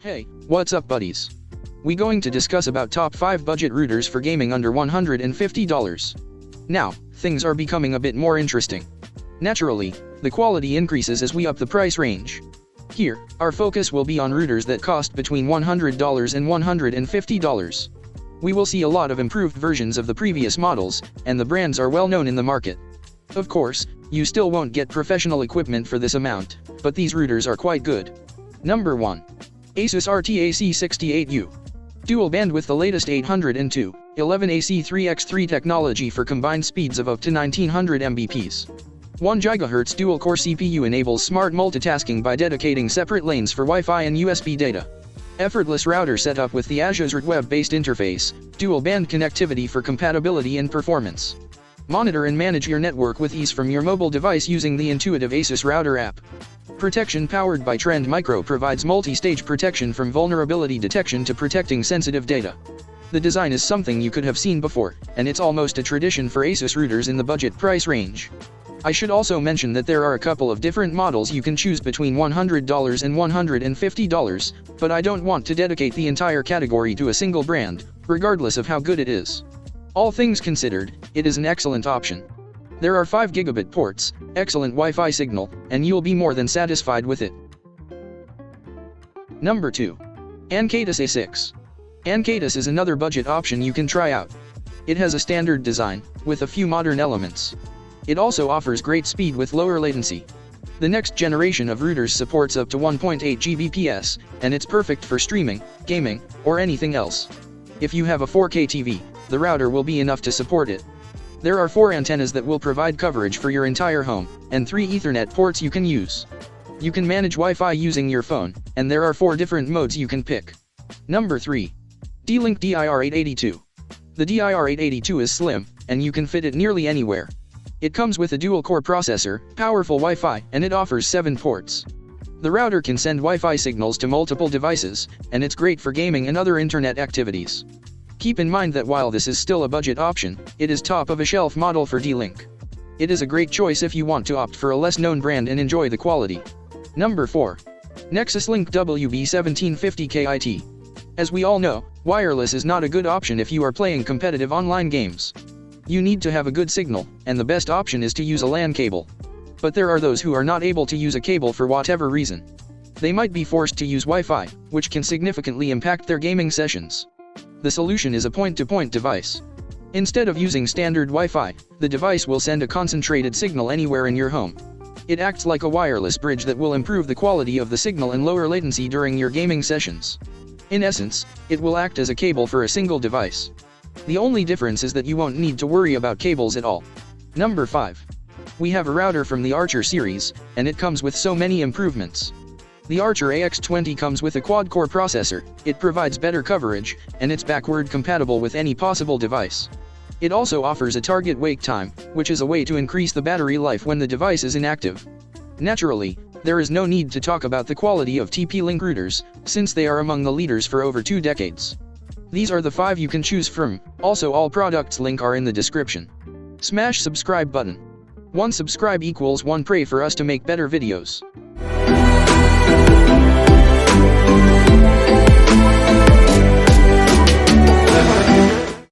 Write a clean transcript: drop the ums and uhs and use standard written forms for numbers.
Hey, what's up buddies? We going to discuss about top 5 budget routers for gaming under $150. Now, things are becoming a bit more interesting. Naturally, the quality increases as we up the price range. Here, our focus will be on routers that cost between $100 and $150. We will see a lot of improved versions of the previous models, and the brands are well known in the market. Of course, you still won't get professional equipment for this amount, but these routers are quite good. Number 1. Asus RTAC68U. Dual band with the latest 802.11ac3x3 technology for combined speeds of up to 1900 Mbps. 1 GHz dual-core CPU enables smart multitasking by dedicating separate lanes for Wi-Fi and USB data. Effortless router setup with the Asus RTAC web-based interface, dual band connectivity for compatibility and performance. Monitor and manage your network with ease from your mobile device using the intuitive Asus Router app. Protection powered by Trend Micro provides multi-stage protection from vulnerability detection to protecting sensitive data. The design is something you could have seen before, and it's almost a tradition for Asus routers in the budget price range. I should also mention that there are a couple of different models you can choose between $100 and $150, but I don't want to dedicate the entire category to a single brand, regardless of how good it is. All things considered, it is an excellent option. There are 5 gigabit ports, excellent Wi-Fi signal, and you'll be more than satisfied with it. Number 2. Ancatus A6. Ancatus is another budget option you can try out. It has a standard design, with a few modern elements. It also offers great speed with lower latency. The next generation of routers supports up to 1.8 Gbps, and it's perfect for streaming, gaming, or anything else. If you have a 4K TV, the router will be enough to support it. There are 4 antennas that will provide coverage for your entire home, and 3 Ethernet ports you can use. You can manage Wi-Fi using your phone, and there are 4 different modes you can pick. Number 3. DLINK DIR882. The DIR882 is slim, and you can fit it nearly anywhere. It comes with a dual-core processor, powerful Wi-Fi, and it offers 7 ports. The router can send Wi-Fi signals to multiple devices, and it's great for gaming and other internet activities. Keep in mind that while this is still a budget option, it is top-of-a-shelf model for DLINK. It is a great choice if you want to opt for a less-known brand and enjoy the quality. Number 4. Nexus Link WB 1750KIT. As we all know, wireless is not a good option if you are playing competitive online games. You need to have a good signal, and the best option is to use a LAN cable. But there are those who are not able to use a cable for whatever reason. They might be forced to use Wi-Fi, which can significantly impact their gaming sessions. The solution is a point-to-point device. Instead of using standard Wi-Fi, the device will send a concentrated signal anywhere in your home. It acts like a wireless bridge that will improve the quality of the signal and lower latency during your gaming sessions. In essence, it will act as a cable for a single device. The only difference is that you won't need to worry about cables at all. Number 5. We have a router from the Archer series, and it comes with so many improvements. The Archer AX20 comes with a quad-core processor, it provides better coverage, and it's backward compatible with any possible device. It also offers a target wake time, which is a way to increase the battery life when the device is inactive. Naturally, there is no need to talk about the quality of TPLink routers, since they are among the leaders for over 2 decades. These are the 5 you can choose from, also all products link are in the description. Smash subscribe button. 1 subscribe equals 1 pray for us to make better videos.